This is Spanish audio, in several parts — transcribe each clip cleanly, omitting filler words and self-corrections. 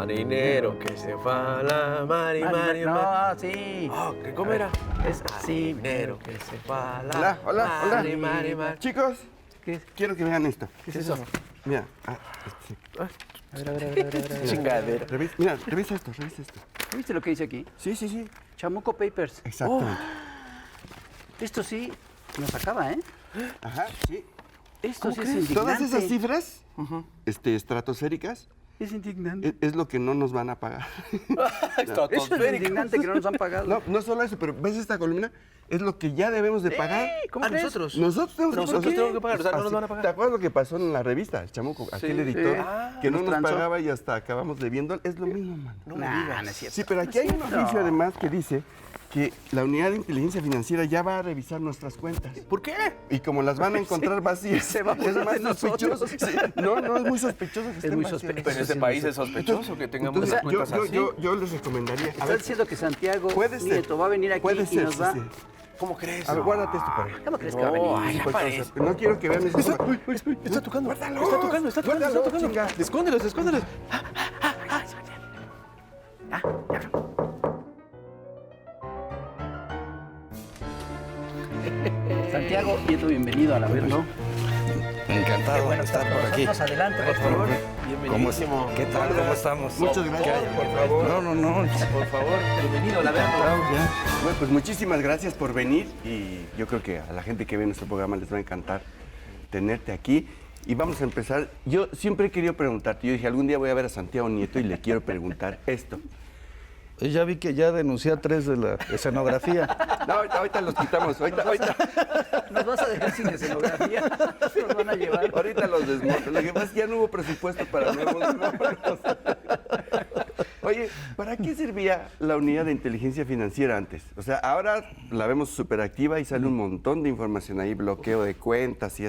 Marinero que se fue a la mar y mar y mar. No, sí. Oh, ¿cómo era? Es así. Marinero que se fue a la Hola, hola, hola. mar y mar y mar. Chicos, ¿Qué? quiero que vean esto. ¿Qué es eso? Mira, A ver. Chingadera. mira, revisa esto. ¿Viste lo que dice aquí? Sí. Chamuco Papers. Exactamente. Esto sí nos acaba, ¿eh? Ajá, sí. Esto sí es Todas indignante. esas cifras estratosféricas Es indignante. es lo que no nos van a pagar. Eso es indignante que no nos han pagado. No solo eso, pero ¿ves esta columna? Es lo que ya debemos de pagar. ¿Cómo crees? nosotros. Nosotros tenemos Nosotros tenemos que pagar, o sea, no nos Así- van a pagar. ¿Te acuerdas lo que pasó en la revista, el Chamuco? Aquel editor que no nos nos transó. pagaba y hasta acabamos debiendo. Es lo mismo, mano. No me Nah, digas. no es cierto. Sí, pero aquí hay un oficio además que dice que la unidad de inteligencia financiera ya va a revisar nuestras cuentas. ¿Por qué? Y como las van a encontrar vacías, Se va a es burlar más de nosotros. sospechoso. Sí, no, es muy sospechoso que estén muy vacías. sospechoso. Pero en este país es sospechoso que tengamos Entonces, las cuentas así. yo les recomendaría. A Está ver, diciendo que Santiago puede ser. Nieto va a venir aquí Puede y ser, nos sí, va... sí. ¿Cómo crees? A ver, guárdate esto para ahí. ¿Cómo crees que va a venir? Ay, ya Porque, parece. o sea, no quiero que vean eso. Está tocando. Guárdalo. Está tocando. Guárdalo, chinga. Escóndelos. Santiago Nieto, bienvenido a la Verlo. Encantado de estar por aquí. Adelante, por favor. Bienvenidísimo. ¿Qué tal? ¿Cómo estamos? Muchas gracias, por favor. No. Por favor, bienvenido a la Verlo. Bueno, pues muchísimas gracias por venir y yo creo que a la gente que ve nuestro programa les va a encantar tenerte aquí. Y vamos a empezar. Yo siempre he querido preguntarte, yo dije, algún día voy a ver a Santiago Nieto y le quiero preguntar esto. Ya vi que ya denuncié a 3 de la escenografía. No, ahorita los quitamos, ahorita Nos vas a dejar sin escenografía. Nos van a llevar. ahorita los desmonto. Lo que pasa es que ya no hubo presupuesto para nuevos logros. Oye, ¿para qué servía la unidad de inteligencia financiera antes? O sea, ahora la vemos súper activa y sale un montón de información ahí, bloqueo de cuentas y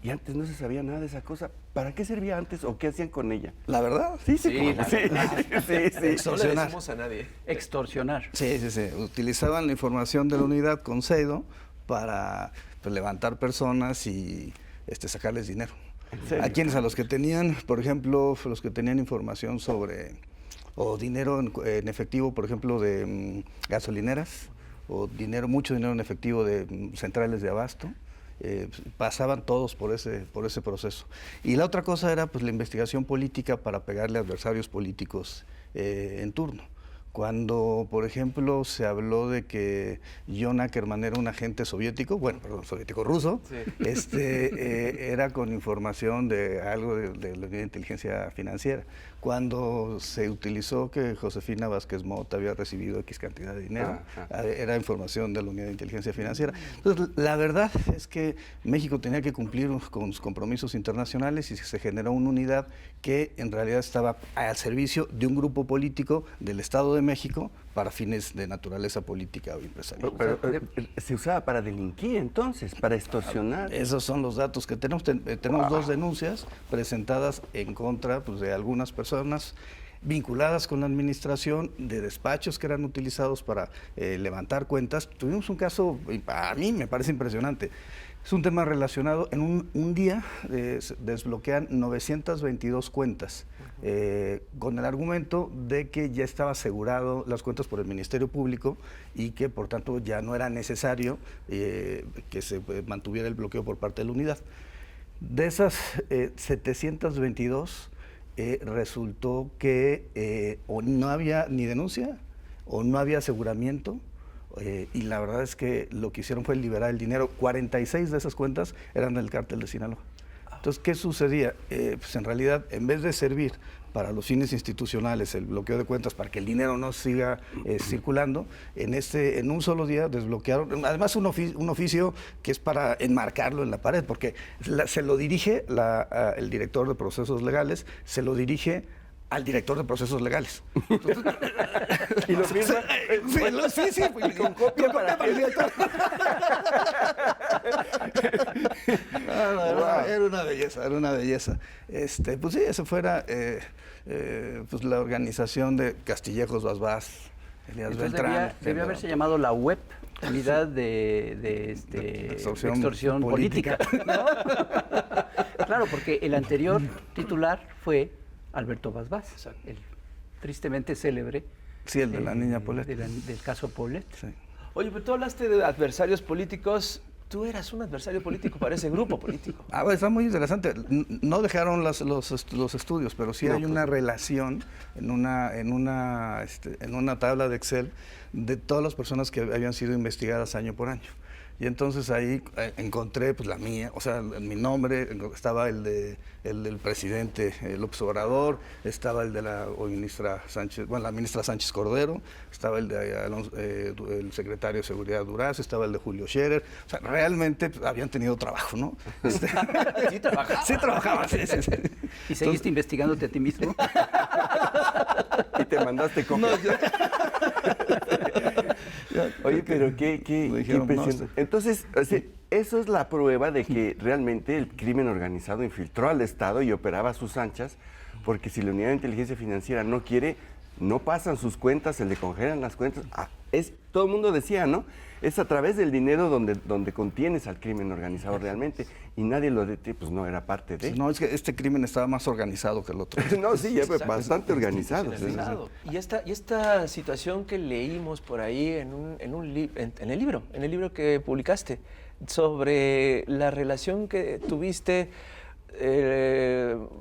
Y antes no se sabía nada de esa cosa. ¿Para qué servía antes o qué hacían con ella? ¿La verdad? Sí. Sí. No le Extorsionar. decimos a nadie. Extorsionar. Sí. Utilizaban la información de la unidad Concedo para levantar personas y sacarles dinero. ¿En serio? ¿A quiénes? A los que tenían, por ejemplo, los que tenían información sobre, o dinero en efectivo, por ejemplo, de gasolineras, o mucho dinero en efectivo de centrales de abasto. Pasaban todos por ese proceso. Y la otra cosa era la investigación política para pegarle a adversarios políticos en turno. Cuando, por ejemplo, se habló de que John Ackerman era un agente soviético ruso, sí. Era con información de algo de la unidad de inteligencia financiera. Cuando se utilizó que Josefina Vázquez Mota había recibido X cantidad de dinero, era información de la unidad de inteligencia financiera. Entonces, la verdad es que México tenía que cumplir con sus compromisos internacionales y se generó una unidad que en realidad estaba al servicio de un grupo político del Estado de México para fines de naturaleza política o empresarial. Pero se usaba para delinquir entonces, para extorsionar. Esos son los datos que tenemos. Tenemos 2 denuncias presentadas en contra de algunas personas vinculadas con la administración, de despachos que eran utilizados para levantar cuentas. Tuvimos un caso, a mí me parece impresionante. Es un tema relacionado, en un día desbloquean 922 cuentas, con el argumento de que ya estaba asegurado las cuentas por el Ministerio Público y que por tanto ya no era necesario que se mantuviera el bloqueo por parte de la unidad. De esas 722 resultó que o no había ni denuncia o no había aseguramiento. Y la verdad es que lo que hicieron fue liberar el dinero. 46 de esas cuentas eran del cártel de Sinaloa. Entonces, ¿qué sucedía? Pues en realidad, en vez de servir para los fines institucionales, el bloqueo de cuentas para que el dinero no siga circulando, en un solo día desbloquearon, además un oficio que es para enmarcarlo en la pared, porque se lo dirige el director de procesos legales, se lo dirige al director de procesos legales. Y lo firma. Sí, y con copia para el director. Era una belleza. Pues sí, eso fuera pues la organización de Castillejos Basbás, Elías Entonces Beltrán. debió haberse llamado la web, unidad de extorsión política. ¿No? Claro, porque el anterior titular fue Alberto Basbás, el tristemente célebre. Sí, el de la niña Paulette. Del caso Paulette. Sí. Oye, pero tú hablaste de adversarios políticos. Tú eras un adversario político para ese grupo político. Bueno, está muy interesante. No dejaron los estudios, pero sí hay una relación en una tabla de Excel de todas las personas que habían sido investigadas año por año. Y entonces ahí encontré pues la mía, o sea, mi nombre, estaba el del presidente López Obrador, estaba el de la ministra Sánchez, bueno, la ministra Sánchez Cordero, estaba el de el secretario de Seguridad Durazo, estaba el de Julio Scherer. O sea, realmente pues, habían tenido trabajo, ¿no? ¿Sí trabajaba? Sí trabajaba, sí. ¿Y seguiste investigándote a ti mismo? Y te mandaste copia. Oye, pero qué impresión. Entonces, eso es la prueba de que realmente el crimen organizado infiltró al Estado y operaba a sus anchas, porque si la Unidad de Inteligencia Financiera no quiere, no pasan sus cuentas, se le congelan las cuentas. Todo el mundo decía, ¿no? Es a través del dinero donde contienes al crimen organizado realmente, y nadie lo detiene, pues no era parte de. No, es que este crimen estaba más organizado que el otro. No, sí, ya bastante organizado. Y esta situación que leímos por ahí en el libro que publicaste, sobre la relación que tuviste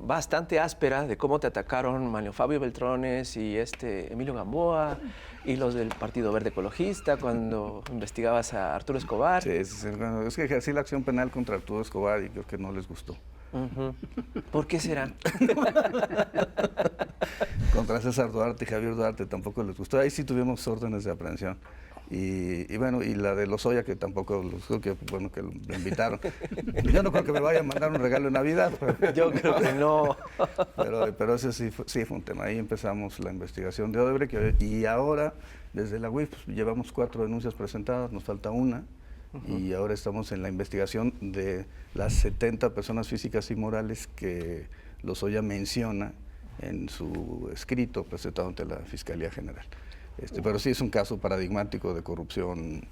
bastante áspera de cómo te atacaron Manlio Fabio Beltrones y Emilio Gamboa y los del Partido Verde Ecologista cuando investigabas a Arturo Escobar. Sí, bueno, es que ejercí la acción penal contra Arturo Escobar y creo que no les gustó. ¿Por qué será? Contra César Duarte y Javier Duarte tampoco les gustó. Ahí sí tuvimos órdenes de aprehensión. Y bueno, y la de Lozoya, que tampoco creo que, bueno, que lo invitaron. Yo no creo que me vaya a mandar un regalo de Navidad. Pero, yo creo que no. Pero ese sí fue un tema. Ahí empezamos la investigación de Odebrecht y ahora, desde la UIF, pues, llevamos 4 denuncias presentadas, nos falta una. Y ahora estamos en la investigación de las 70 personas físicas y morales que Lozoya menciona en su escrito presentado ante la Fiscalía General. Pero sí es un caso paradigmático de corrupción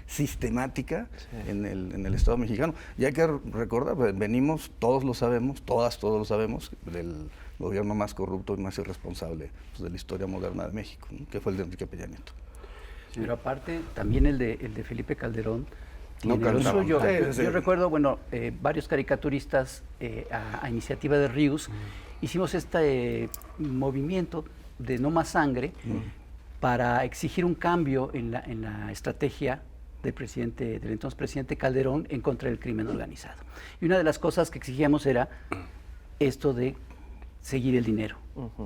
sistemática en el Estado mexicano. Y hay que recordar, venimos, todos lo sabemos, todos lo sabemos, del gobierno más corrupto y más irresponsable pues, de la historia moderna de México, ¿no? Que fue el de Enrique Peña Nieto. Sí. Pero aparte, también el de Felipe Calderón no tiene lo suyo. Sí. Yo recuerdo, bueno, varios caricaturistas a iniciativa de Rius, hicimos este movimiento de No Más Sangre para exigir un cambio en la estrategia del entonces presidente Calderón en contra del crimen organizado. Y una de las cosas que exigíamos era esto de seguir el dinero,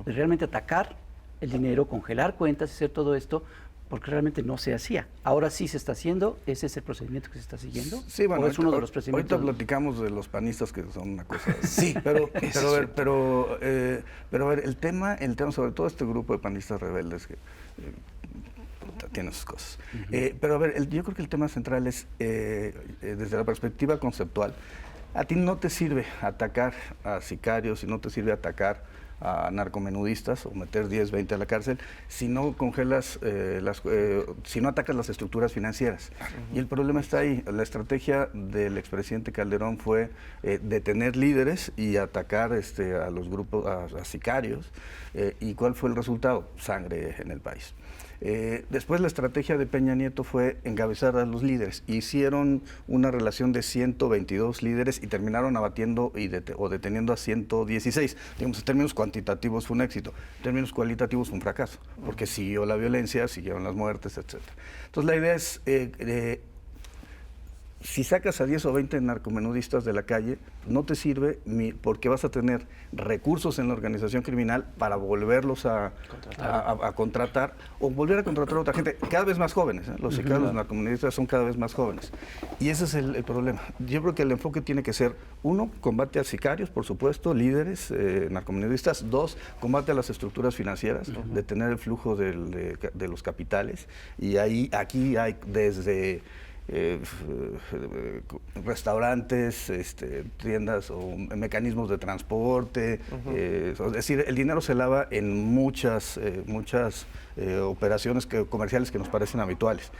de realmente atacar el dinero, congelar cuentas, hacer todo esto, porque realmente no se hacía. Ahora sí se está haciendo, ese es el procedimiento que se está siguiendo. Sí, bueno, ¿o es uno de los procedimientos? Ahorita platicamos de los panistas que son una cosa. Sí, pero a ver, el tema sobre todo este grupo de panistas rebeldes que tiene sus cosas. Pero a ver, yo creo que el tema central es desde la perspectiva conceptual. A ti no te sirve atacar a sicarios y no te sirve atacar a narcomenudistas o meter 10, 20 a la cárcel si no congelas, si no atacas las estructuras financieras. Y el problema está ahí. La estrategia del expresidente Calderón fue detener líderes y atacar a los grupos, a sicarios. ¿Y cuál fue el resultado? Sangre en el país. Después la estrategia de Peña Nieto fue encabezar a los líderes. Hicieron una relación de 122 líderes y terminaron abatiendo o deteniendo a 116. Digamos, en términos cuantitativos fue un éxito, en términos cualitativos fue un fracaso, porque siguió la violencia, siguieron las muertes, etc. Entonces la idea es, si sacas a 10 o 20 narcomenudistas de la calle, no te sirve porque vas a tener recursos en la organización criminal para volverlos a contratar o volver a contratar a otra gente, cada vez más jóvenes. Los sicarios, los narcomenudistas son cada vez más jóvenes. Y ese es el problema. Yo creo que el enfoque tiene que ser, 1, combate a sicarios, por supuesto, líderes, narcomenudistas. 2, combate a las estructuras financieras, detener el flujo de los capitales. Y aquí hay desde restaurantes, tiendas o mecanismos de transporte, es decir, el dinero se lava en muchas operaciones comerciales que nos parecen habituales.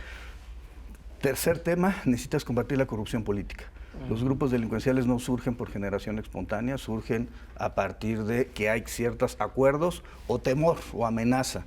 Tercer tema, necesitas combatir la corrupción política. Los grupos delincuenciales no surgen por generación espontánea, surgen a partir de que hay ciertos acuerdos o temor o amenaza,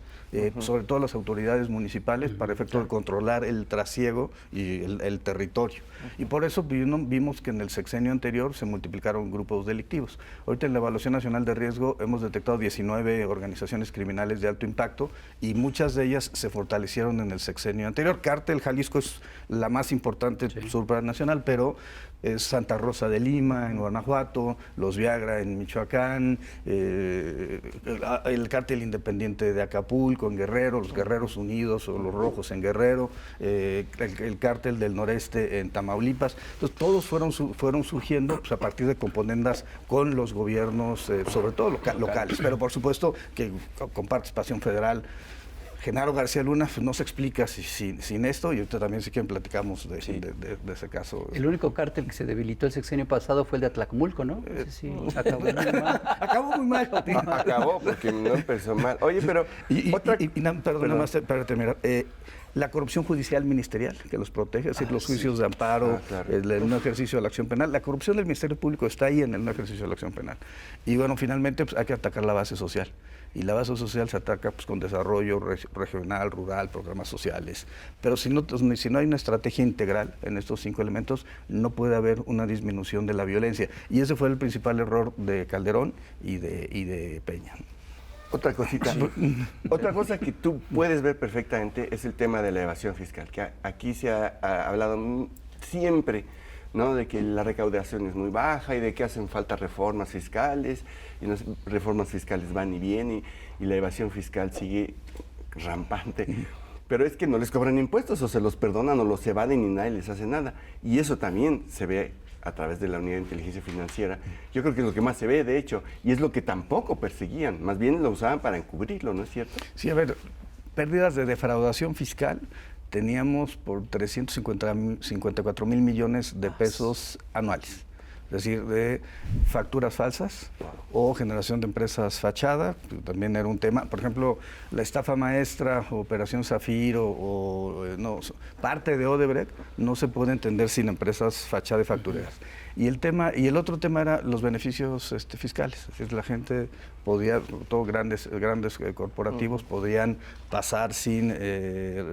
sobre todo las autoridades municipales, para efecto de controlar el trasiego y el territorio. Y por eso vimos que en el sexenio anterior se multiplicaron grupos delictivos. Ahorita en la Evaluación Nacional de Riesgo hemos detectado 19 organizaciones criminales de alto impacto y muchas de ellas se fortalecieron en el sexenio anterior. Cártel Jalisco es la más importante supranacional, pero es Santa Rosa de Lima en Guanajuato, Los Viagra en Michoacán, el Cártel Independiente de Acapulco en Guerrero, los Guerreros Unidos o los Rojos en Guerrero, el Cártel del Noreste en Tamaulipas. Entonces todos fueron surgiendo pues, a partir de componendas con los gobiernos, sobre todo locales, pero por supuesto que con participación federal. Genaro García Luna pues, no se explica sin esto, y ahorita también sí que platicamos de ese caso. El único cártel que se debilitó el sexenio pasado fue el de Atlacomulco, ¿no? Sí, acabó muy mal. Acabó muy mal. Acabó porque no empezó mal. Oye, pero... Perdón, nada más para terminar. La corrupción judicial ministerial, que los protege, es decir, los juicios de amparo, claro. el no ejercicio de la acción penal. La corrupción del Ministerio Público está ahí en el no ejercicio de la acción penal. Y bueno, finalmente pues, hay que atacar la base social. Y la base social se ataca pues, con desarrollo regional, rural, programas sociales. Pero si no hay una estrategia integral en estos 5 elementos, no puede haber una disminución de la violencia. Y ese fue el principal error de Calderón y de Peña. Otra cosita, otra cosa que tú puedes ver perfectamente es el tema de la evasión fiscal, que aquí se ha hablado siempre, ¿no?, de que la recaudación es muy baja y de que hacen falta reformas fiscales, y las reformas fiscales van y vienen, y la evasión fiscal sigue rampante. Pero es que no les cobran impuestos, o se los perdonan, o los evaden y nadie les hace nada. Y eso también se ve a través de la Unidad de Inteligencia Financiera. Yo creo que es lo que más se ve, de hecho, y es lo que tampoco perseguían, más bien lo usaban para encubrirlo, ¿no es cierto? Sí, a ver, pérdidas de defraudación fiscal teníamos por 354 mil millones de pesos anuales. Es decir, de facturas falsas o generación de empresas fachada, que también era un tema. Por ejemplo, la estafa maestra, Operación Zafiro o parte de Odebrecht no se puede entender sin empresas fachada y factureras. Y el otro tema era los beneficios fiscales. Es decir, la gente podía, todos grandes corporativos podían pasar sin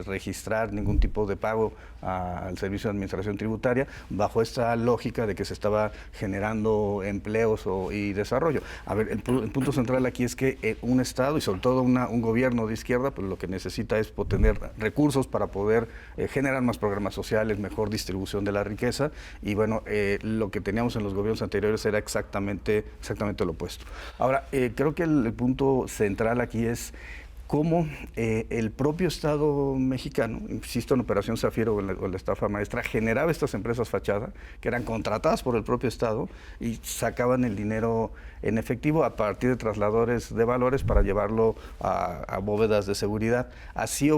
registrar ningún tipo de pago al Servicio de Administración Tributaria, bajo esta lógica de que se estaba generando empleos y desarrollo. A ver, el punto central aquí es que un Estado y sobre todo un gobierno de izquierda, pues lo que necesita es tener recursos para poder generar más programas sociales, mejor distribución de la riqueza, y bueno, lo que teníamos en los gobiernos anteriores era exactamente lo opuesto. Ahora, creo que el punto central aquí es cómo el propio Estado mexicano, insisto en Operación Zafiro o la estafa maestra, generaba estas empresas fachada que eran contratadas por el propio Estado y sacaban el dinero en efectivo a partir de trasladadores de valores para llevarlo a bóvedas de seguridad. Así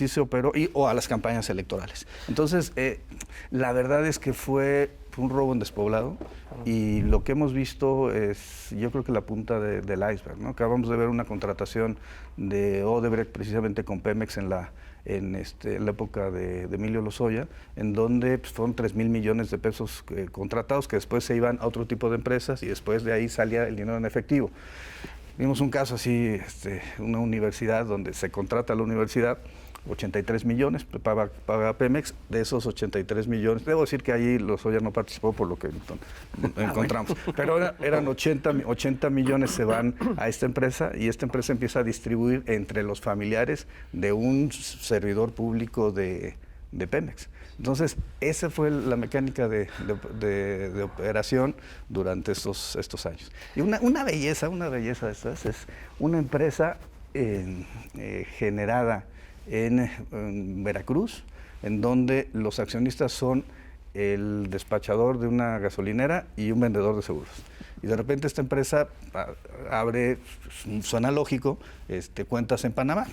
se operó, o a las campañas electorales. Entonces, la verdad es que fue un robo en despoblado, y lo que hemos visto es, yo creo que la punta del iceberg, ¿no? Acabamos de ver una contratación de Odebrecht precisamente con Pemex en la época de Emilio Lozoya, en donde pues, fueron 3,000 millones de pesos contratados que después se iban a otro tipo de empresas y después de ahí salía el dinero en efectivo. Vimos un caso así, una universidad donde se contrata a la universidad, 83 millones paga Pemex. De esos 83 millones, debo decir que ahí Lozoya no participó por lo que encontramos, pero eran 80 millones se van a esta empresa, y esta empresa empieza a distribuir entre los familiares de un servidor público de Pemex. Entonces, esa fue la mecánica de operación durante estos años. Y una belleza de estas es una empresa generada en Veracruz, en donde los accionistas son el despachador de una gasolinera y un vendedor de seguros. Y de repente esta empresa abre, suena lógico, cuentas en Panamá.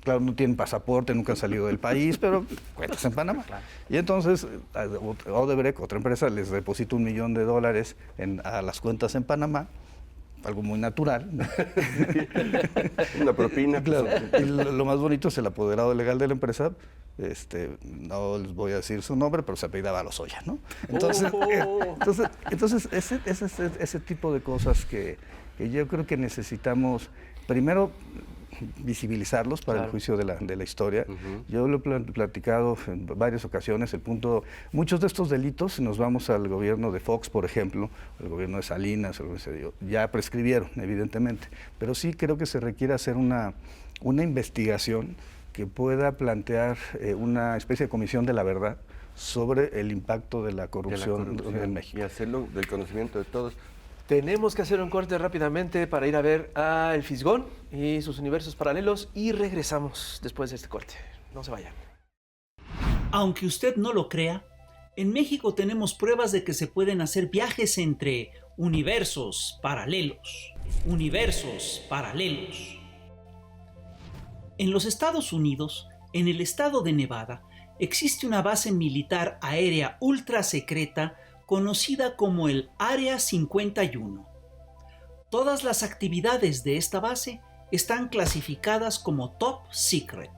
Claro, no tienen pasaporte, nunca han salido del país, pero cuentas en Panamá. Y entonces Odebrecht, otra empresa, les deposita $1 millón a las cuentas en Panamá, algo muy natural. Una propina. Claro. Y lo más bonito es el apoderado legal de la empresa no les voy a decir su nombre, pero se apellidaba Lozoya, ¿no? Entonces, ese tipo de cosas que yo creo que necesitamos, primero, visibilizarlos para el juicio de la historia. Yo lo he platicado en varias ocasiones, muchos de estos delitos, si nos vamos al gobierno de Fox, por ejemplo, el gobierno de Salinas, ya prescribieron, evidentemente, pero sí creo que se requiere hacer una investigación que pueda plantear una especie de comisión de la verdad sobre el impacto de la corrupción en México. Y hacerlo del conocimiento de todos. Tenemos que hacer un corte rápidamente para ir a ver a El Fisgón y sus universos paralelos y regresamos después de este corte. No se vayan. Aunque usted no lo crea, en México tenemos pruebas de que se pueden hacer viajes entre universos paralelos. Universos paralelos. En los Estados Unidos, en el estado de Nevada, existe una base militar aérea ultra secreta conocida como el Área 51. Todas las actividades de esta base están clasificadas como Top Secret.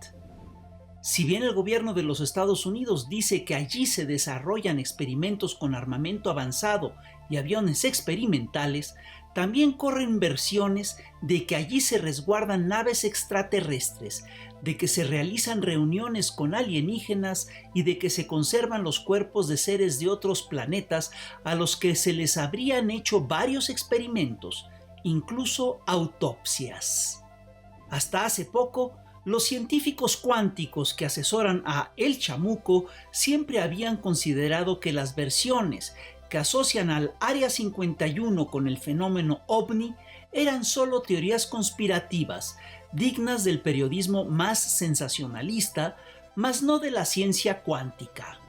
Si bien el gobierno de los Estados Unidos dice que allí se desarrollan experimentos con armamento avanzado y aviones experimentales, también corren versiones de que allí se resguardan naves extraterrestres, de que se realizan reuniones con alienígenas y de que se conservan los cuerpos de seres de otros planetas a los que se les habrían hecho varios experimentos, incluso autopsias. Hasta hace poco, los científicos cuánticos que asesoran a El Chamuco siempre habían considerado que las versiones que asocian al Área 51 con el fenómeno OVNI eran solo teorías conspirativas, dignas del periodismo más sensacionalista, mas no de la ciencia cuántica.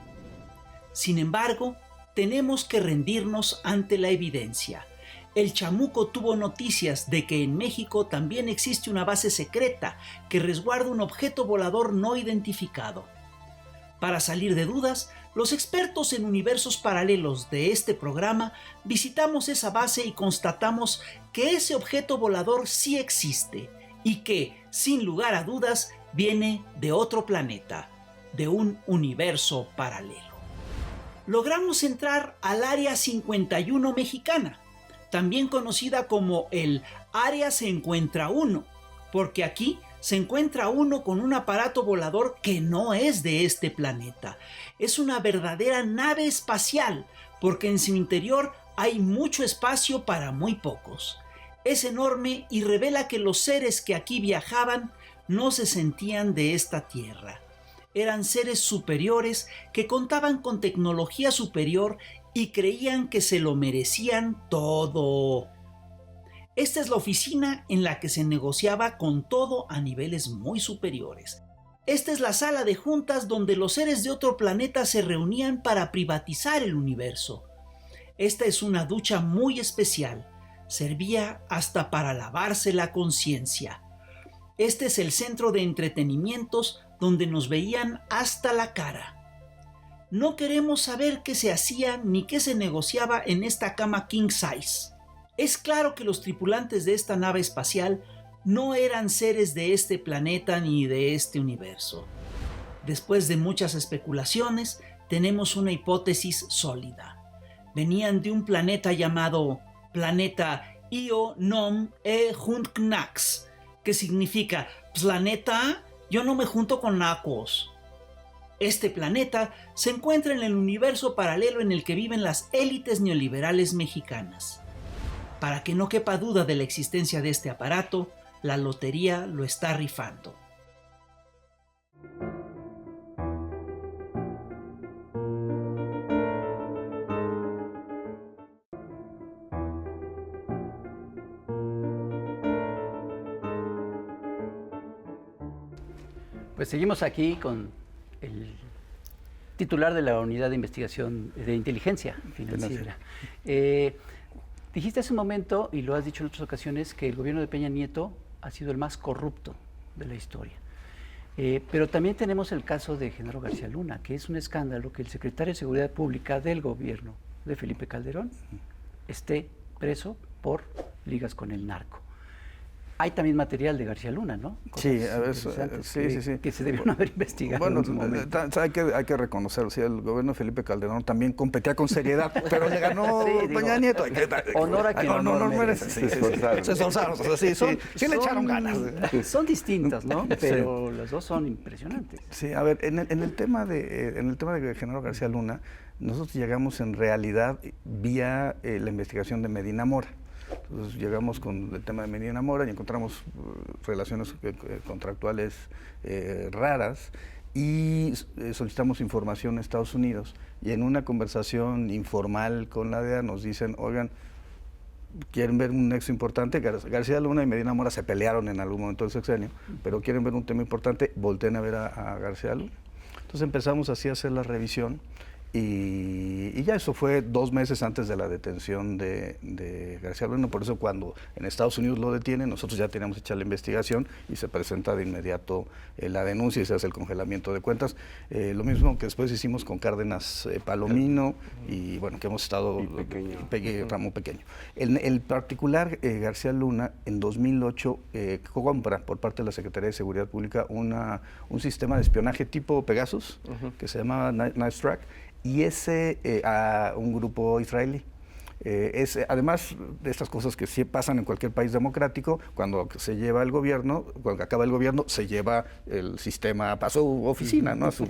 Sin embargo, tenemos que rendirnos ante la evidencia. El Chamuco tuvo noticias de que en México también existe una base secreta que resguarda un objeto volador no identificado. Para salir de dudas, los expertos en universos paralelos de este programa visitamos esa base y constatamos que ese objeto volador sí existe y que, sin lugar a dudas, viene de otro planeta, de un universo paralelo. Logramos entrar al Área 51 mexicana, también conocida como el Área se encuentra uno, porque aquí se encuentra uno con un aparato volador que no es de este planeta. Es una verdadera nave espacial, porque en su interior hay mucho espacio para muy pocos. Es enorme y revela que los seres que aquí viajaban no se sentían de esta tierra. Eran seres superiores que contaban con tecnología superior y creían que se lo merecían todo. Esta es la oficina en la que se negociaba con todo a niveles muy superiores. Esta es la sala de juntas donde los seres de otro planeta se reunían para privatizar el universo. Esta es una ducha muy especial. Servía hasta para lavarse la conciencia. Este es el centro de entretenimientos donde nos veían hasta la cara. No queremos saber qué se hacía ni qué se negociaba en esta cama king size. Es claro que los tripulantes de esta nave espacial no eran seres de este planeta ni de este universo. Después de muchas especulaciones, tenemos una hipótesis sólida. Venían de un planeta llamado Planeta Io Nom E Junknax, que significa planeta, yo no me junto con nacos. Este planeta se encuentra en el universo paralelo en el que viven las élites neoliberales mexicanas. Para que no quepa duda de la existencia de este aparato, la lotería lo está rifando. Pues seguimos aquí con el titular de la Unidad de Investigación de Inteligencia Financiera. Dijiste hace un momento, y lo has dicho en otras ocasiones, que el gobierno de Peña Nieto ha sido el más corrupto de la historia. Pero también tenemos el caso de Genaro García Luna, que es un escándalo que el secretario de Seguridad Pública del gobierno de Felipe Calderón esté preso por ligas con el narco. Hay también material de García Luna, ¿no? Sí, a ver, interesantes sí. que se debieron haber investigado Bueno, en su momento. hay que reconocerlo, sí, el gobierno de Felipe Calderón también competía con seriedad, pero le ganó Sí, digo, Peña Nieto. honor a quien honor merece. merece. Sí, se esforzaron, o sea, sí le echaron ganas. Son distintas, ¿no? Pero las dos son impresionantes. Sí, a ver, en el tema de Genaro García Luna, nosotros llegamos en realidad vía la investigación de Medina Mora. Entonces llegamos con el tema de Medina Mora y encontramos relaciones contractuales raras y solicitamos información a Estados Unidos. Y en una conversación informal con la DEA nos dicen, oigan, quieren ver un nexo importante. García Luna y Medina Mora se pelearon en algún momento del sexenio, pero quieren ver un tema importante, volteen a ver a García Luna. Entonces empezamos así a hacer la revisión. Y ya eso fue 2 meses antes de la detención de García Luna, por eso cuando en Estados Unidos lo detienen, nosotros ya teníamos hecha la investigación y se presenta de inmediato la denuncia y se hace el congelamiento de cuentas. Lo mismo que después hicimos con Cárdenas Palomino y bueno, que hemos estado Ramo Pequeño. En el particular, García Luna en 2008 compra por parte de la Secretaría de Seguridad Pública un sistema de espionaje tipo Pegasus, que se llamaba Nice Track, y ese a un grupo israelí. Además de estas cosas que sí pasan en cualquier país democrático, cuando se lleva el gobierno, cuando acaba el gobierno, se lleva el sistema a su oficina, ¿no? a su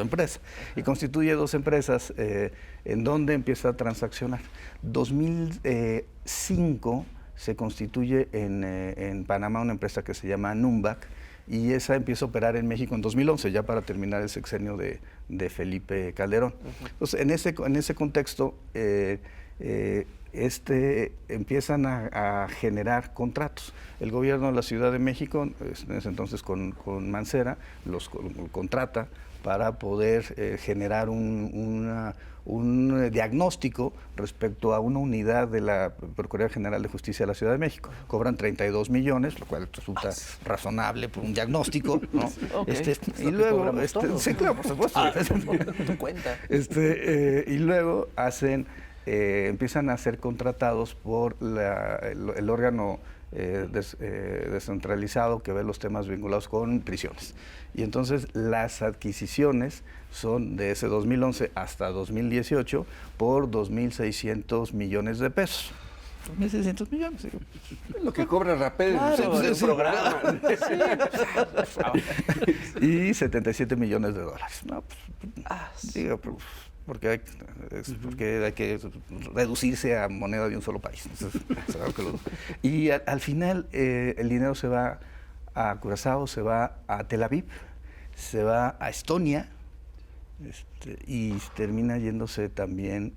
empresa, y constituye 2 empresas en donde empieza a transaccionar. 2005 se constituye en Panamá una empresa que se llama Numbac, y esa empieza a operar en México en 2011, ya para terminar el sexenio de Felipe Calderón. Entonces, en ese contexto, empiezan a generar contratos. El gobierno de la Ciudad de México, en ese entonces con Mancera, los contrata para poder generar un diagnóstico respecto a una unidad de la Procuraduría General de Justicia de la Ciudad de México. Cobran 32 millones, lo cual resulta razonable por un diagnóstico, ¿no? Okay. Y luego, sí, claro, por supuesto. Tu cuenta. Y luego empiezan a ser contratados por el órgano descentralizado que ve los temas vinculados con prisiones. Y entonces las adquisiciones son de ese 2011 hasta 2018 por 2.600 millones de pesos. 2.600 millones. Lo que cobra Rapel Claro, en un programa. Y 77 millones de dólares. No, pues, digo, porque hay que reducirse a moneda de un solo país. Entonces, y al final el dinero se va a Curazao, se va a Tel Aviv, se va a Estonia, y termina yéndose también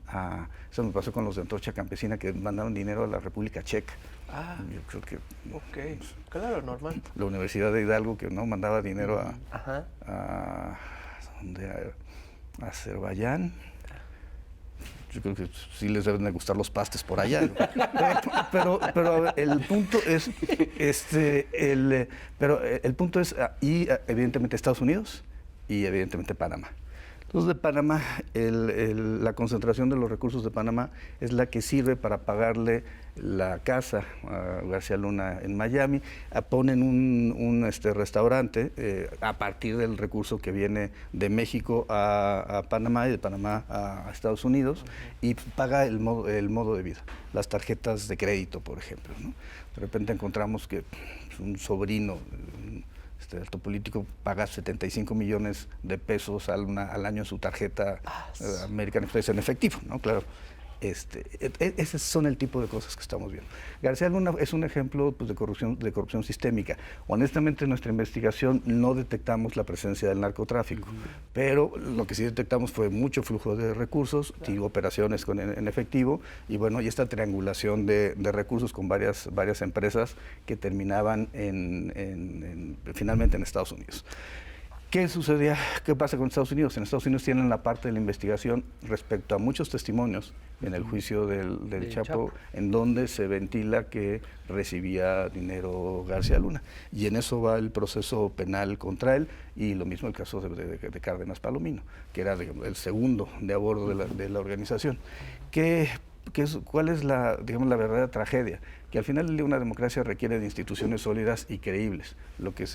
eso me pasó con los de Antorcha Campesina, que mandaron dinero a la República Checa. Yo creo que Claro, normal. la Universidad de Hidalgo, que no mandaba dinero a Azerbaiyán. Yo creo que sí les deben de gustar los pastes por allá, ¿no? pero el punto es, y evidentemente Estados Unidos y evidentemente Panamá. Entonces, de Panamá, la concentración de los recursos de Panamá es la que sirve para pagarle la casa a García Luna en Miami. Ponen un restaurante a partir del recurso que viene de México a Panamá y de Panamá a Estados Unidos, y paga el modo de vida, las tarjetas de crédito, por ejemplo, ¿no? De repente encontramos que un sobrino alto político paga 75 millones de pesos al año en su tarjeta American Express en efectivo, ¿no? Claro. Esos son el tipo de cosas que estamos viendo. García Luna es un ejemplo, pues, de corrupción sistémica. Honestamente, en nuestra investigación no detectamos la presencia del narcotráfico, pero lo que sí detectamos fue mucho flujo de recursos, operaciones en efectivo, y bueno, y esta triangulación de recursos con varias empresas que terminaban finalmente en Estados Unidos. ¿Qué sucedía? ¿Qué pasa con Estados Unidos? En Estados Unidos tienen la parte de la investigación respecto a muchos testimonios en el juicio del Chapo, en donde se ventila que recibía dinero García Luna. Y en eso va el proceso penal contra él, y lo mismo el caso de Cárdenas Palomino, que era el segundo de a bordo de la organización, que ¿Cuál es digamos, la verdadera tragedia? Que al final del día una democracia requiere de instituciones sólidas y creíbles. Lo que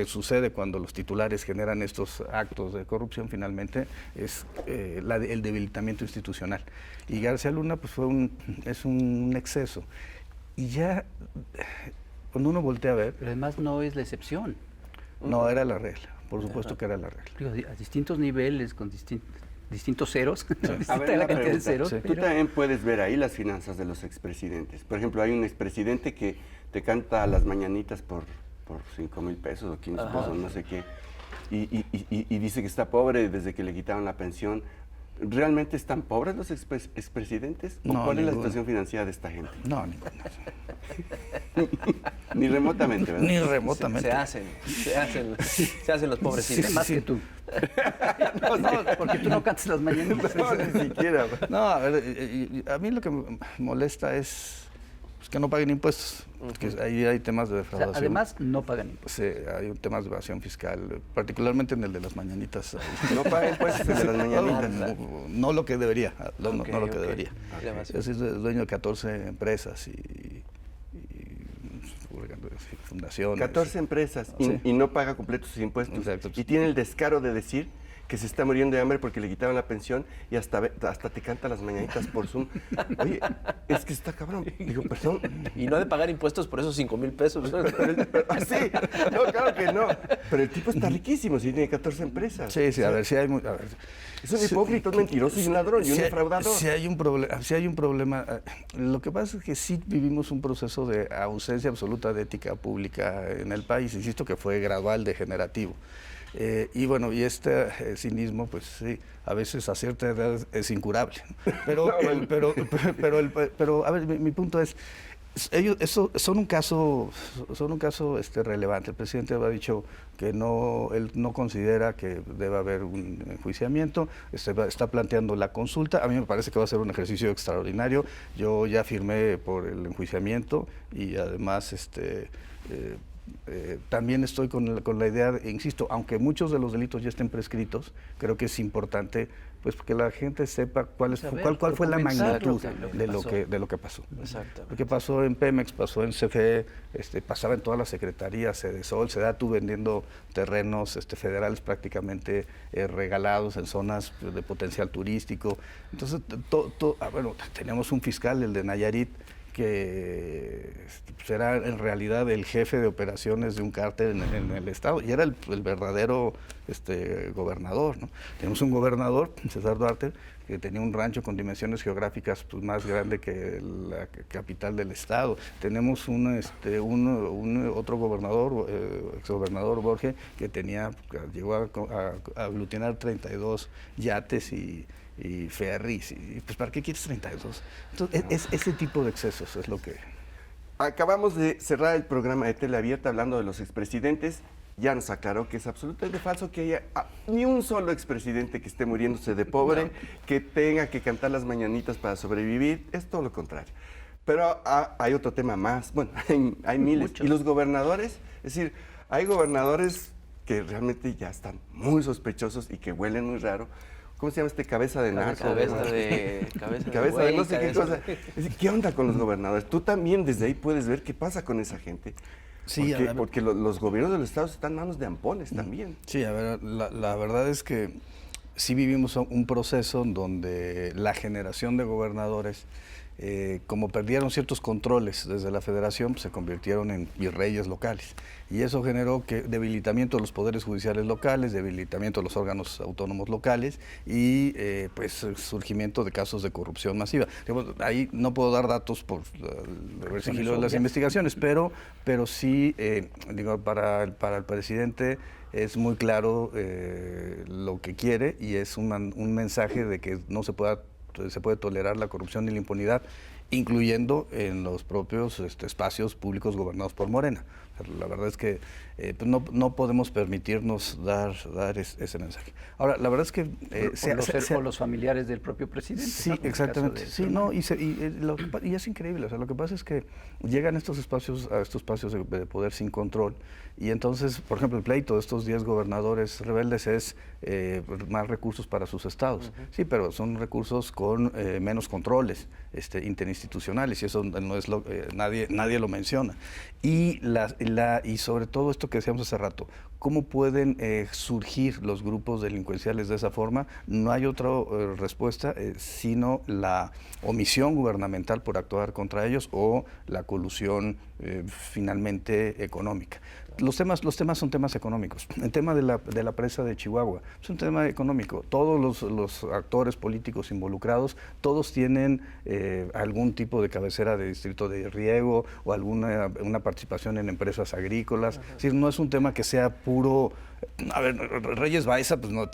sucede cuando los titulares generan estos actos de corrupción finalmente es el debilitamiento institucional. Y García Luna pues es un exceso. Y ya cuando uno voltea a ver... Pero además no es la excepción. No, era la regla. Por supuesto que era la regla. Digo, a distintos niveles, con distintos ceros, A ver, la una cantidad de pregunta. ceros. Sí. Tú también puedes ver ahí las finanzas de los expresidentes. Por ejemplo, hay un expresidente que te canta las mañanitas por 5,000 pesos o 15 pesos, no sé qué, y dice que está pobre desde que le quitaron la pensión. ¿Realmente están pobres los expresidentes? ¿O No, cuál es la ninguno. situación financiera de esta gente? No, ninguna. Ni remotamente, ¿verdad? Ni remotamente. Se hacen los pobrecitos. Más que tú. No, porque tú no cantas las mañanitas. No, ni siquiera. No, a ver, a mí lo que me molesta es pues, que no paguen impuestos. Que ahí hay temas de O sea, defraudación. además, no pagan impuestos. Sí, hay temas de evasión fiscal, particularmente en el de las mañanitas. No paga impuestos el de las mañanitas. No lo que debería, no lo que Ok. debería. Ok. Yo soy dueño de 14 empresas y fundaciones. 14 empresas Sí. y no paga completos sus impuestos. Exacto. Y tiene el descaro de decir que se está muriendo de hambre porque le quitaron la pensión y hasta te canta las mañanitas por Zoom. Oye, es que está cabrón. Digo, perdón. Y no ha de pagar impuestos por esos 5,000 pesos. Sí, no, claro que no. Pero el tipo está riquísimo, sí tiene 14 empresas. Sí, a ver, sí hay... A ver, Es un hipócrita, un mentiroso y un ladrón y un defraudador. Sí hay un problema. Lo que pasa es que sí vivimos un proceso de ausencia absoluta de ética pública en el país. Insisto que fue gradual, degenerativo. Y bueno, y este cinismo, pues sí, a veces a cierta edad es incurable. Pero, pero a ver, mi punto es, ellos son un caso relevante. El presidente ha dicho que él no considera que deba haber un enjuiciamiento, está planteando la consulta. A mí me parece que va a ser un ejercicio extraordinario. Yo ya firmé por el enjuiciamiento y además también estoy con la idea, insisto, aunque muchos de los delitos ya estén prescritos, creo que es importante pues que la gente sepa cuál fue la magnitud de lo que pasó. Exactamente. Lo que pasó en Pemex, pasó en CFE, pasaba en todas las secretarías, Sedesol, Sedatu vendiendo terrenos federales prácticamente regalados en zonas de potencial turístico. Entonces, bueno, tenemos un fiscal, el de Nayarit, que será en realidad el jefe de operaciones de un cártel en el estado, y era el verdadero gobernador, ¿no? Tenemos un gobernador, César Duarte, que tenía un rancho con dimensiones geográficas pues, más grande que la capital del estado. Tenemos otro gobernador, exgobernador Borges, que llegó a aglutinar 32 yates y ferries, y pues ¿para qué quieres 32? Entonces, ese tipo de excesos es lo que... Acabamos de cerrar el programa de Tele Abierta hablando de los expresidentes. Ya nos aclaró que es absolutamente falso que haya ni un solo expresidente que esté muriéndose de pobre, que tenga que cantar las mañanitas para sobrevivir. Es todo lo contrario. Pero hay otro tema más. Bueno, hay miles. Muchos. Y los gobernadores, es decir, hay gobernadores que realmente ya están muy sospechosos y que huelen muy raro. ¿Cómo se llama cabeza de narco? Cabeza de Cabeza de no sé qué cabeza- cosa. Es decir, ¿qué onda con los gobernadores? Tú también desde ahí puedes ver qué pasa con esa gente. Sí, Porque los gobiernos de los estados están en manos de ampones también. Sí, a ver, la verdad es que sí vivimos un proceso donde la generación de gobernadores, como perdieron ciertos controles desde la federación, pues, se convirtieron en virreyes locales. Y eso generó debilitamiento de los poderes judiciales locales, debilitamiento de los órganos autónomos locales y pues surgimiento de casos de corrupción masiva. Digamos, ahí no puedo dar datos por el sigilo de las investigaciones, pero sí, para el presidente es muy claro lo que quiere y es un mensaje de que no se puede tolerar la corrupción y la impunidad incluyendo en los propios espacios públicos gobernados por Morena. La verdad es que pues no podemos permitirnos dar ese mensaje. Ahora, la verdad es que... o los familiares del propio presidente. Sí, ¿no? exactamente. Sí, no, y es increíble. O sea, lo que pasa es que llegan a estos espacios de poder sin control, y entonces, por ejemplo, el pleito de estos 10 gobernadores rebeldes es más recursos para sus estados. Sí, pero son recursos con menos controles interinstitucionales, y eso no es nadie lo menciona. Y sobre todo esto que decíamos hace rato, ¿cómo pueden surgir los grupos delincuenciales de esa forma? No hay otra respuesta sino la omisión gubernamental por actuar contra ellos o la colusión finalmente económica. Los temas son temas económicos. El tema de la presa de Chihuahua es un tema económico. Todos los actores políticos involucrados, todos tienen algún tipo de cabecera de distrito de riego o una participación en empresas agrícolas. Es decir, no es un tema que sea puro... A ver, Reyes Baeza, pues no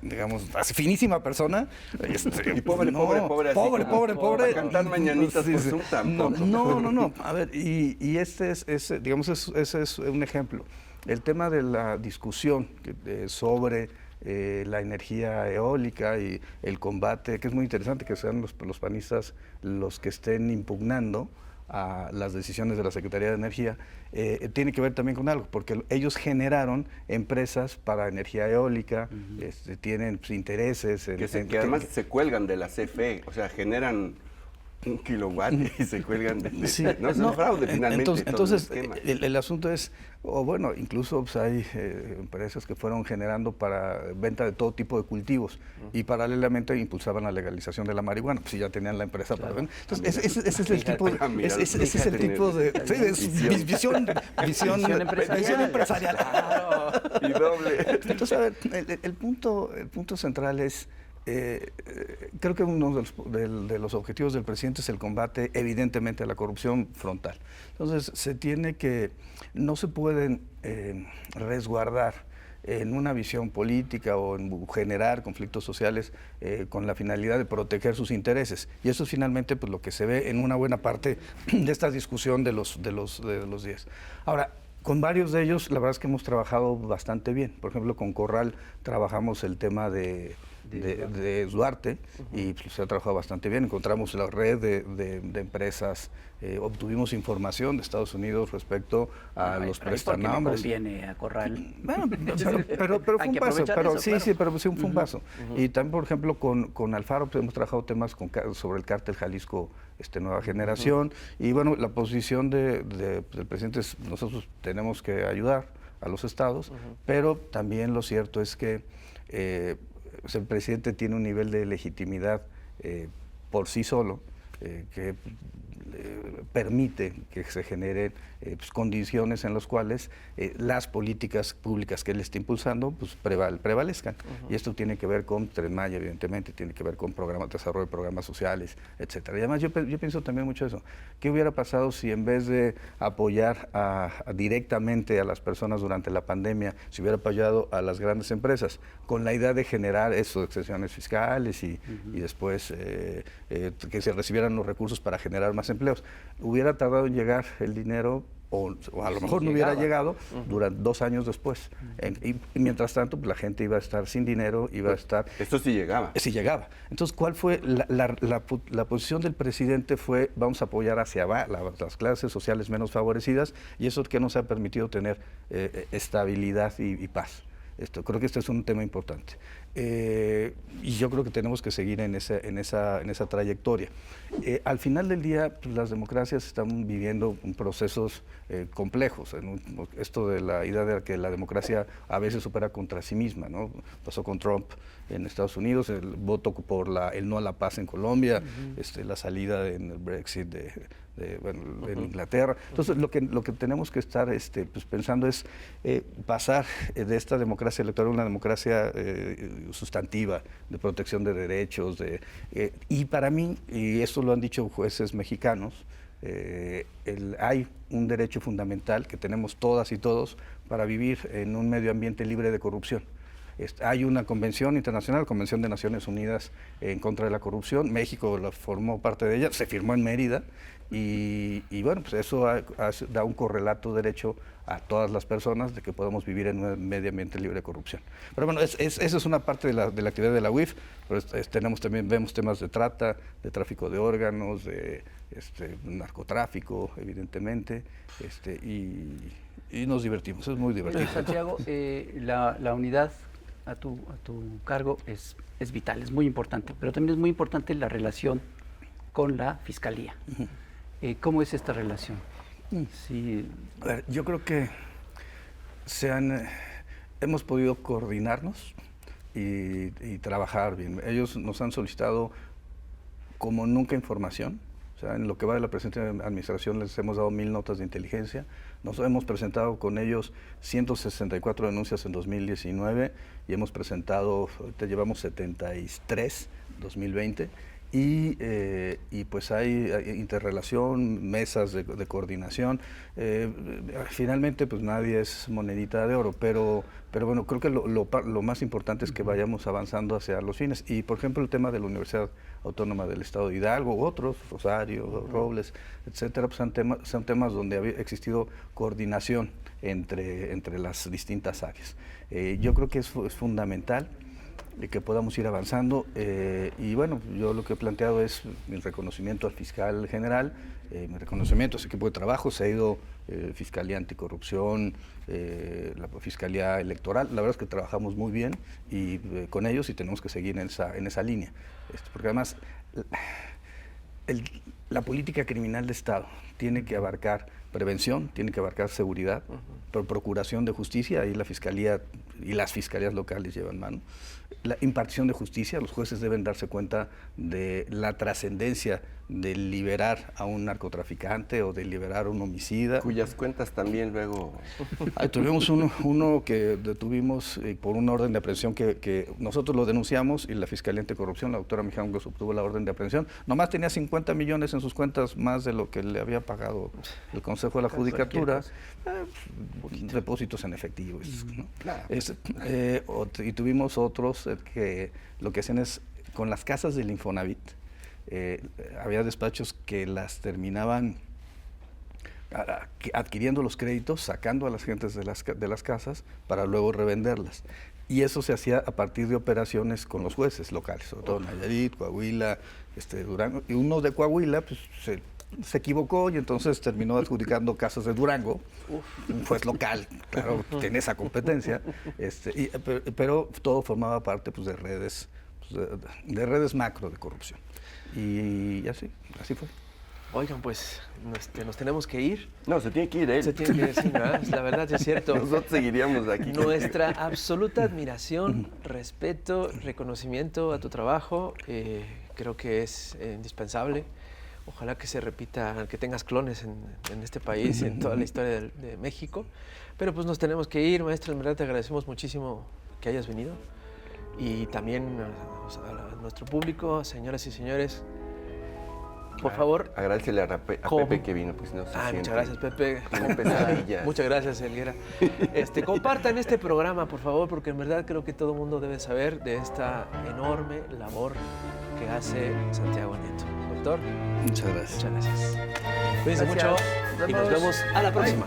digamos, finísima persona. Y pobre. Pobre. Cantar mañanitas por Zoom tampoco. No. A ver, y ese es un ejemplo. El tema de la discusión sobre la energía eólica y el combate, que es muy interesante que sean los panistas los que estén impugnando a las decisiones de la Secretaría de Energía, tiene que ver también con algo, porque ellos generaron empresas para energía eólica, tienen pues, intereses. Que además se cuelgan de la CFE, o sea, generan 1 kilowatt y se cuelgan de... Sí, no, es un fraude finalmente. Entonces el asunto es, bueno, incluso pues, hay empresas que fueron generando para venta de todo tipo de cultivos y paralelamente impulsaban la legalización de la marihuana, pues si ya tenían la empresa para vender. Entonces ese es el tipo de visión empresarial. Y doble. Entonces, a ver, el punto central es... creo que uno de los objetivos del presidente es el combate, evidentemente, a la corrupción frontal. Entonces, no se pueden resguardar en una visión política o en generar conflictos sociales con la finalidad de proteger sus intereses. Y eso es finalmente pues, lo que se ve en una buena parte de esta discusión de los 10. Ahora, con varios de ellos, la verdad es que hemos trabajado bastante bien. Por ejemplo, con Corral trabajamos el tema de Duarte y pues, se ha trabajado bastante bien. Encontramos la red de empresas, obtuvimos información de Estados Unidos respecto a los prestanombres. Conviene a Corral. Bueno, pero fue un paso. Pero fue un paso. Y también, por ejemplo, con Alfaro pues, hemos trabajado temas sobre el cártel Jalisco Nueva Generación. Y bueno, la posición del presidente es nosotros tenemos que ayudar a los estados, pero también lo cierto es que el presidente tiene un nivel de legitimidad por sí solo que permite que se generen pues, condiciones en las cuales las políticas públicas que él está impulsando pues, prevalezcan. Y esto tiene que ver con Tren Maya, evidentemente, tiene que ver con desarrollo de programas sociales, etcétera. Y además yo pienso también mucho eso. ¿Qué hubiera pasado si en vez de apoyar directamente a las personas durante la pandemia, se hubiera apoyado a las grandes empresas con la idea de generar exenciones fiscales y después que se recibieran los recursos para generar más empleos? Hubiera tardado en llegar el dinero o a lo mejor no hubiera llegado durante 2 años después. Y mientras tanto, pues, la gente iba a estar sin dinero, iba a estar... Esto sí llegaba. Sí llegaba. Entonces, ¿cuál fue la posición del presidente? Fue, vamos a apoyar hacia las clases sociales menos favorecidas, y eso que nos ha permitido tener estabilidad y paz. Creo que este es un tema importante. Y yo creo que tenemos que seguir en esa trayectoria. Al final del día, pues, las democracias están viviendo procesos complejos. Esto de la idea de que la democracia a veces opera contra sí misma, ¿no? Pasó con Trump en Estados Unidos, el voto por el no a la paz en Colombia, la salida en el Brexit en Inglaterra. Entonces, lo que tenemos que estar pues, pensando es pasar de esta democracia electoral a una democracia sustantiva, de protección de derechos. Y para mí, y esto lo han dicho jueces mexicanos, hay un derecho fundamental que tenemos todas y todos para vivir en un medio ambiente libre de corrupción. Hay una convención internacional, Convención de Naciones Unidas en contra de la corrupción. México formó parte de ella, se firmó en Mérida. Y bueno, pues eso da un correlato derecho a todas las personas de que podemos vivir en un medio ambiente libre de corrupción. Pero bueno, esa es una parte de la actividad de la UIF, pero vemos temas de trata, de tráfico de órganos, de narcotráfico, evidentemente, y nos divertimos, es muy divertido. Santiago, la unidad a tu cargo es vital, es muy importante, pero también es muy importante la relación con la Fiscalía. ¿Cómo es esta relación? Sí. A ver, yo creo que hemos podido coordinarnos y trabajar bien. Ellos nos han solicitado como nunca información. O sea, en lo que va de la presente administración les hemos dado 1000 notas de inteligencia. Nos hemos presentado con ellos 164 denuncias en 2019 y hemos presentado, ahorita llevamos 73 2020. Y pues hay interrelación, mesas de coordinación. Finalmente, pues nadie es monedita de oro, pero bueno, creo que lo más importante es que vayamos avanzando hacia los fines. Y, por ejemplo, el tema de la Universidad Autónoma del Estado de Hidalgo, u otros, Rosario, Robles, etcétera, pues son temas donde ha existido coordinación entre las distintas áreas. Yo creo que es fundamental que podamos ir avanzando y bueno, yo lo que he planteado es mi reconocimiento al fiscal general, mi reconocimiento a ese equipo de trabajo. Se ha ido Fiscalía Anticorrupción, la Fiscalía Electoral. La verdad es que trabajamos muy bien y con ellos y tenemos que seguir en esa línea, porque además la política criminal de Estado tiene que abarcar prevención, tiene que abarcar seguridad, procuración de justicia, ahí la Fiscalía y las fiscalías locales llevan mano. La impartición de justicia, los jueces deben darse cuenta de la trascendencia de liberar a un narcotraficante o de liberar a un homicida. Cuyas cuentas también luego... Tuvimos uno que detuvimos por una orden de aprehensión que nosotros lo denunciamos y la Fiscalía Anticorrupción, la doctora Mijangos, obtuvo la orden de aprehensión. Nomás tenía 50 millones en sus cuentas, más de lo que le había pagado el Consejo de la Judicatura. Depósitos en efectivo. ¿No? Claro. Y tuvimos otros que lo que hacían es, con las casas del Infonavit, había despachos que las terminaban adquiriendo los créditos, sacando a las gentes de las casas para luego revenderlas. Y eso se hacía a partir de operaciones con los jueces locales, sobre todo Nayarit, Coahuila, Durango. Y uno de Coahuila pues, se equivocó y entonces terminó adjudicando casas de Durango, un juez local, claro, tiene esa competencia, pero todo formaba parte pues, de redes macro de corrupción. Y así fue. Oigan, pues nos tenemos que ir. No, se tiene que ir él. Se tiene que ir, sí, ¿verdad? La verdad es cierto. Nosotros seguiríamos aquí. Nuestra absoluta admiración, respeto, reconocimiento a tu trabajo, creo que es indispensable. Ojalá que se repita, que tengas clones en este país y en toda la historia de México. Pero pues nos tenemos que ir, maestro. En verdad te agradecemos muchísimo que hayas venido. Y también a nuestro público, señoras y señores, por favor. Agradecele a Pepe que vino. Pues, no muchas gracias, Pepe. Pesadilla. Muchas gracias, Elguera. Compartan este programa, por favor, porque en verdad creo que todo el mundo debe saber de esta enorme labor que hace Santiago Nieto. Doctor, Muchas gracias. Muchas gracias. Cuídense mucho y nos vemos a la próxima.